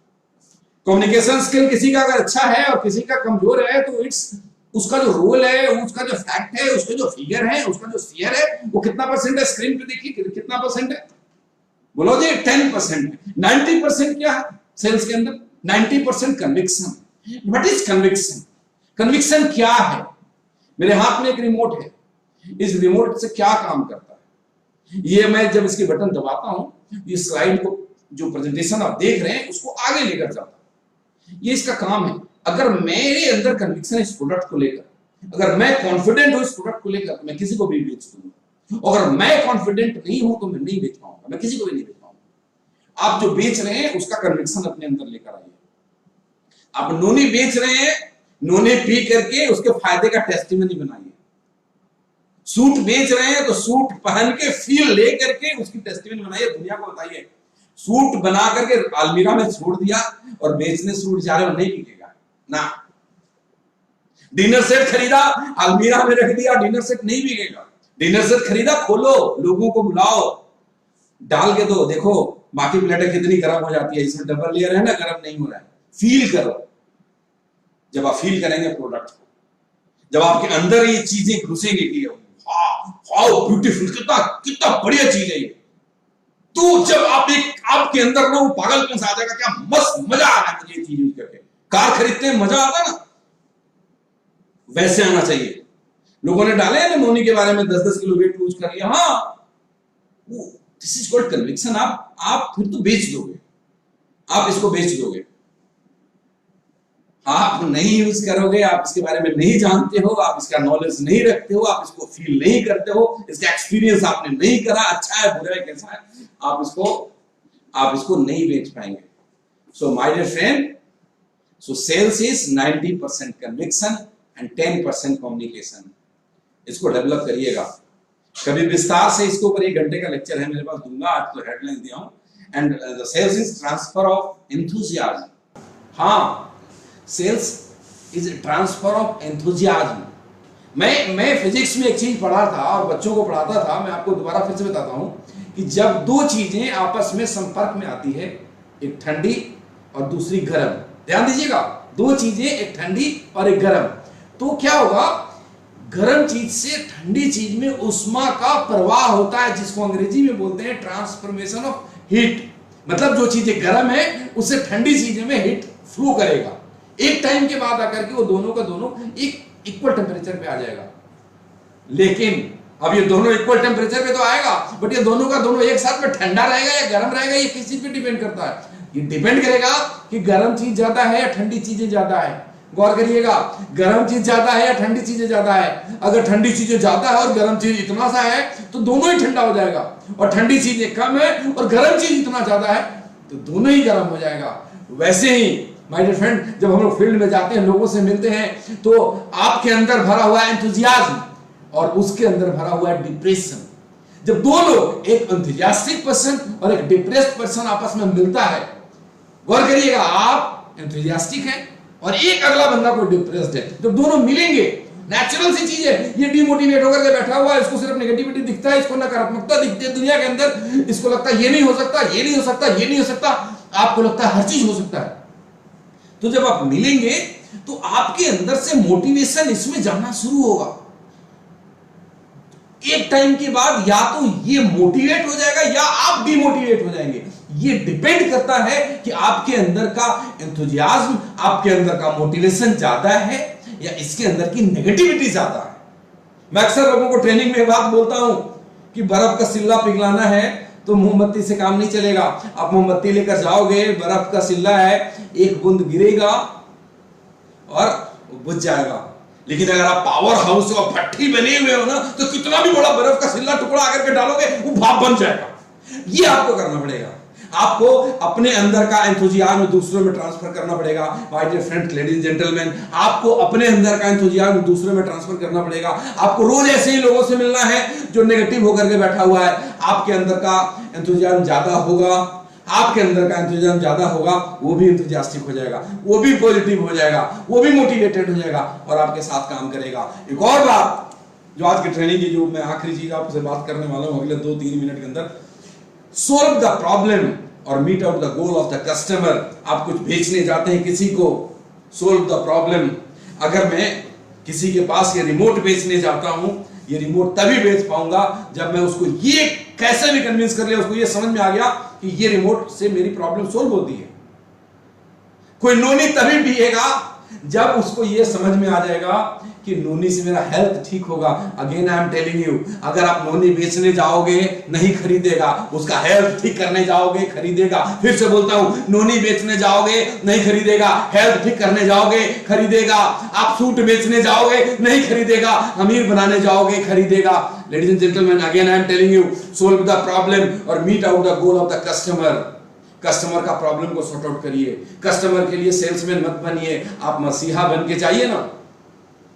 कम्युनिकेशन स्किल किसी का अगर अच्छा है और किसी का कमजोर है, तो इट्स उसका जो रोल है, उसका जो फैक्ट है, उसके जो फिगर है, उसका जो शेयर है, वो कितना परसेंट है? स्क्रीन पे देखिए कितना परसेंट है, बोलो जी। 10% है। 90% क्या है सेल्स के अंदर? 90% conviction. What is conviction? Conviction क्या है? मेरे हाथ में एक रिमोट है, इस रिमोट से क्या काम करता है? ये मैं जब इसके बटन दबाता हूं, ये स्लाइड को, जो प्रेजेंटेशन आप देख रहे हैं, उसको आगे लेकर जाता है। ये इसका काम है। अगर मेरे अंदर कन्विक्शन इस प्रोडक्ट को लेकर, अगर मैं कॉन्फिडेंट हूं इस प्रोडक्ट को लेकर, तो मैं किसी को भी बेच दूंगा। अगर मैं कॉन्फिडेंट नहीं हूं तो मैं नहीं बेच पाऊंगा, मैं किसी को भी नहीं बेच पाऊंगा। आप जो बेच रहे हैं उसका कन्विक्शन अपने अंदर लेकर आइए। आप नोनी बेच रहे हैं, नोनी पी करके उसके फायदे का टेस्टिमनी बनाइए। सूट बेच रहे हैं तो सूट पहन के फील ले करके उसकी टेस्टिमनी बनाइए, दुनिया को बताइए। सूट बना करके अलमीरा में छोड़ दिया और बेचने सूट जा रहे हो, नहीं बिकेगा ना। डिनर सेट खरीदा, अलमीरा में रख दिया, डिनर सेट नहीं बिकेगा। डिनर सेट खरीदा, खोलो, लोगों को बुलाओ, डाल के दो, देखो बाकी प्लेटें कितनी गर्म हो जाती है, इसमें डबल लेयर है ना, गर्म नहीं हो रहा है। फील करो। जब आप फील करेंगे प्रोडक्ट को, जब आपके अंदर ये चीजें घुसेंगी कि हाउ ब्यूटीफुल, कितना कितना बढ़िया चीज है ये, तो जब आपके अंदर ना वो पागलपन आ जाएगा, क्या मस्त मजा आ रहा है मुझे ये चीज यूज करके। कार खरीदते हैं मजा आता है ना, वैसे आना चाहिए। लोगों ने डाले हैं ना नोनी के बारे में 10-10 किलो वेट लूज कर लिया, हाँ, दिस इज कॉल्ड कन्विक्शन। आप फिर तो बेच दोगे, आप इसको बेच दोगे। आप नहीं यूज करोगे, आप इसके बारे में नहीं जानते हो, आप इसका नॉलेज नहीं रखते हो, आप इसको फील नहीं करते हो, इसका एक्सपीरियंस आपने नहीं करा, अच्छा है बुरा है कैसा है, आप इसको नहीं बेच पाएंगे। So my dear friend, so sales is 90% conviction and 10% communication. इसको डेवलप करिएगा। कभी विस्तार से इसके ऊपर 1 घंटे का लेक्चर है मेरे पास, दूंगा, आज तो हेडलाइन दिया हूं। And the sales is transfer of enthusiasm. हाँ, sales is transfer of enthusiasm. मैं फिजिक्स में एक चीज पढ़ा था और बच्चों को पढ़ाता था, मैं आपको दोबारा फिर से बताता हूं कि जब 2 चीजें आपस में संपर्क में आती है, एक ठंडी और दूसरी गर्म, ध्यान दीजिएगा, 2 चीजें, एक ठंडी और एक गर्म, तो क्या होगा, गर्म चीज से ठंडी चीज में उष्मा का प्रवाह होता है, जिसको अंग्रेजी में बोलते हैं ट्रांसफॉर्मेशन ऑफ हीट। मतलब जो चीजें गर्म है उससे ठंडी चीजें में हीट फ्लो करेगा। एक टाइम के बाद आकर के वो दोनों का दोनों एक इक्वल टेम्परेचर पे आ जाएगा। लेकिन अब ये दोनों इक्वल टेम्परेचर पे तो आएगा, बट ये दोनों का दोनों एक साथ में ठंडा रहेगा या गर्म रहेगा, ये किस चीज पे डिपेंड करता है? ये डिपेंड करेगा कि गर्म चीज ज्यादा है या ठंडी चीजें ज्यादा है। गौर करिएगा, गर्म चीज ज्यादा है या ठंडी चीजें ज्यादा है। अगर ठंडी चीजें ज्यादा है और गर्म चीज इतना सा है तो दोनों ही ठंडा हो जाएगा, और ठंडी चीजें कम है और गर्म चीज इतना ज्यादा है तो दोनों ही गर्म हो जाएगा। वैसे ही माय डियर फ्रेंड, जब हम लोग फील्ड में जाते हैं, लोगों से मिलते हैं, तो आपके अंदर भरा हुआ है एंथुसियाज्म और उसके अंदर भरा हुआ है डिप्रेशन। जब 2 लोग, एक एंथुसियास्टिक पर्सन और एक डिप्रेस्ड पर्सन आपस में मिलता है, गौर करिएगा, आप एंथुसियास्टिक हैं और एक अगला बंदा कोई डिप्रेस्ड है, जब दोनों मिलेंगे, नेचुरल सी चीज है, ये डिमोटिवेट होकर के बैठा हुआ है, इसको सिर्फ नेगेटिविटी दिखता है, इसको नकारात्मकता दिखती है दुनिया के अंदर, इसको लगता है ये नहीं हो सकता, ये नहीं हो सकता, ये नहीं हो सकता, आपको लगता है हर चीज हो सकता है। तो जब आप मिलेंगे तो आपके अंदर से मोटिवेशन इसमें जाना शुरू होगा। एक टाइम के बाद या तो ये मोटिवेट हो जाएगा या आप डिमोटिवेट हो जाएंगे। ये डिपेंड करता है कि आपके अंदर का एंथुसियाज्म, आपके अंदर का मोटिवेशन ज्यादा है या इसके अंदर की नेगेटिविटी ज्यादा है। मैं अक्सर लोगों को ट्रेनिंग में बात बोलता हूं कि बर्फ का सिल्ला पिघलाना है तो मोमबत्ती से काम नहीं चलेगा। आप मोमबत्ती लेकर जाओगे, बर्फ का सिल्ला है, एक बूंद गिरेगा और बुझ जाएगा। लेकिन अगर आप पावर हाउस और भट्टी बने हुए हो ना, तो कितना भी बड़ा बर्फ का सिल्ला टुकड़ा आकर के डालोगे वो भाप बन जाएगा। ये आपको करना पड़ेगा। आपको अपने अंदर का एंथुसियाज्म दूसरों में ट्रांसफर करना पड़ेगा। My dear friends, ladies and gentleman, आपको अपने अंदर का एंथुसियाज्म दूसरों में ट्रांसफर करना पड़ेगा। आपको रोज ऐसे ही लोगों से मिलना है जो नेगेटिव होकर के बैठा हुआ है। आपके अंदर का एंथुसियाज्म ज्यादा होगा, आपके अंदर का एंथुसियाज्म ज्यादा होगा, वो भी एंथुसियास्टिक हो जाएगा, वो भी पॉजिटिव हो जाएगा, वो भी मोटिवेटेड हो जाएगा और आपके साथ काम करेगा। एक और बात जो आज की ट्रेनिंग की, जो मैं आखिरी चीज आपसे बात करने वाला हूं अगले 2-3 मिनट के अंदर, सोल्व द प्रॉब्लम और meet out the goal of the customer. आप कुछ बेचने जाते हैं किसी को, सोल्व द प्रॉब्लम। अगर मैं किसी के पास ये रिमोट बेचने जाता हूं, ये रिमोट तभी बेच पाऊंगा जब मैं उसको ये कैसे भी कन्विंस कर लिया, उसको ये समझ में आ गया कि ये रिमोट से मेरी प्रॉब्लम सोल्व होती है। कोई नोनी तभी पिएगा जब उसको ये समझ में आ जाएगा कि नोनी से मेरा हेल्थ ठीक होगा। Again I am telling you, अगर आप नोनी बेचने जाओगे नहीं खरीदेगा, उसका हेल्थ ठीक करने जाओगे खरीदेगा। फिर से बोलता हूं, नोनी बेचने जाओगे नहीं खरीदेगा, हेल्थ ठीक करने जाओगे खरीदेगा। आप सूट बेचने जाओगे नहीं खरीदेगा, अमीर बनाने जाओगे खरीदेगा। Ladies and gentleman, again I am telling you, solve the problem और meet out the goal of the customer. Customer का प्रॉब्लम को सॉर्ट आउट करिए। कस्टमर के लिए सेल्समैन मत बनिए, आप मसीहा बन के जाइए ना।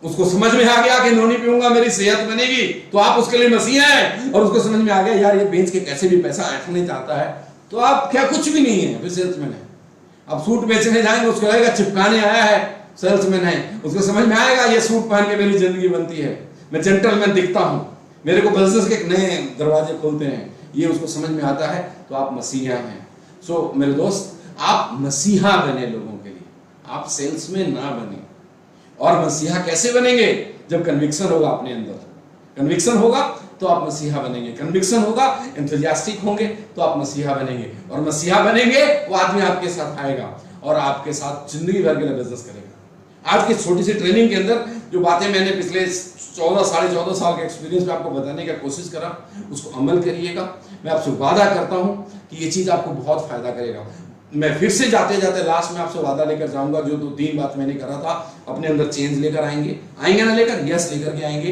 उसको समझ में आ गया कि नोनी पीऊंगा मेरी सेहत बनेगी, तो आप उसके लिए मसीहा हैं। और उसको समझ में आ गया यार ये बेच के कैसे भी पैसा ऐठने चाहता है, तो आप क्या कुछ भी नहीं है, फिर सेल्समैन है। अब सूट बेचने जाएंगे, उसको लगेगा चिपकाने आया है, सेल्समैन है। उसको समझ में आएगा ये सूट पहन के मेरी जिंदगी बनती है, मैं जेंटलमैन दिखता हूं, मेरे को बिजनेस के नए दरवाजे खोलते हैं, ये उसको समझ में आता है, तो आप मसीहा हैं। सो मेरे दोस्त, आप मसीहा बने लोगों के लिए, आप सेल्समैन ना बने। और मसीहा कैसे बनेंगे? जब कन्विक्शन होगा अपने अंदर, कन्विक्शन होगा तो आप मसीहा बनेंगे, कन्विक्शन होगा, एंथुसियास्टिक होंगे तो आप मसीहा बनेंगे। और मसीहा बनेंगे वो आदमी आपके साथ आएगा और आपके साथ जिंदगी भर के लिए बिजनेस करेगा। आज की छोटी सी ट्रेनिंग के अंदर जो बातें मैंने पिछले 14 साल के एक्सपीरियंस में आपको बताने की कोशिश करा, उसको अमल करिएगा। मैं आपसे वादा करता हूं कि ये चीज आपको बहुत फायदा करेगा। मैं फिर से जाते जाते लास्ट में आपसे वादा लेकर जाऊंगा, जो 2-3 बात मैंने करा था, अपने अंदर चेंज लेकर आएंगे ना लेकर, यस लेकर के आएंगे।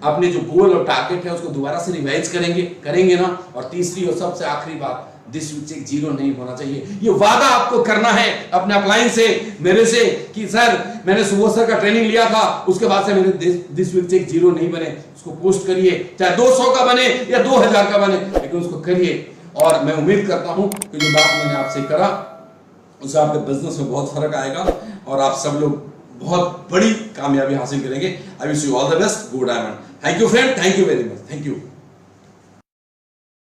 अपने जो गोल और टारगेट है उसको दोबारा से रिवाइज करेंगे ना। और तीसरी और सबसे आखिरी बात, दिस विल चेक 0 नहीं होना चाहिए। ये वादा आपको करना है अपने अपलाइन से, मेरे से, कि सर मैंने सुबोध सर का ट्रेनिंग लिया था, उसके बाद से मेरे दिस विल चेक 0 नहीं बने। उसको पोस्ट करिए, चाहे 200 का बने या 2000 का बने, लेकिन उसको करिए। और मैं उम्मीद करता हूं कि जो बात मैंने आपसे करा उससे आपके बिजनेस में बहुत फर्क आएगा और आप सब लोग बहुत बड़ी कामयाबी हासिल करेंगे। I wish you all the best, good diamond. Thank you friend, thank you very much, thank you.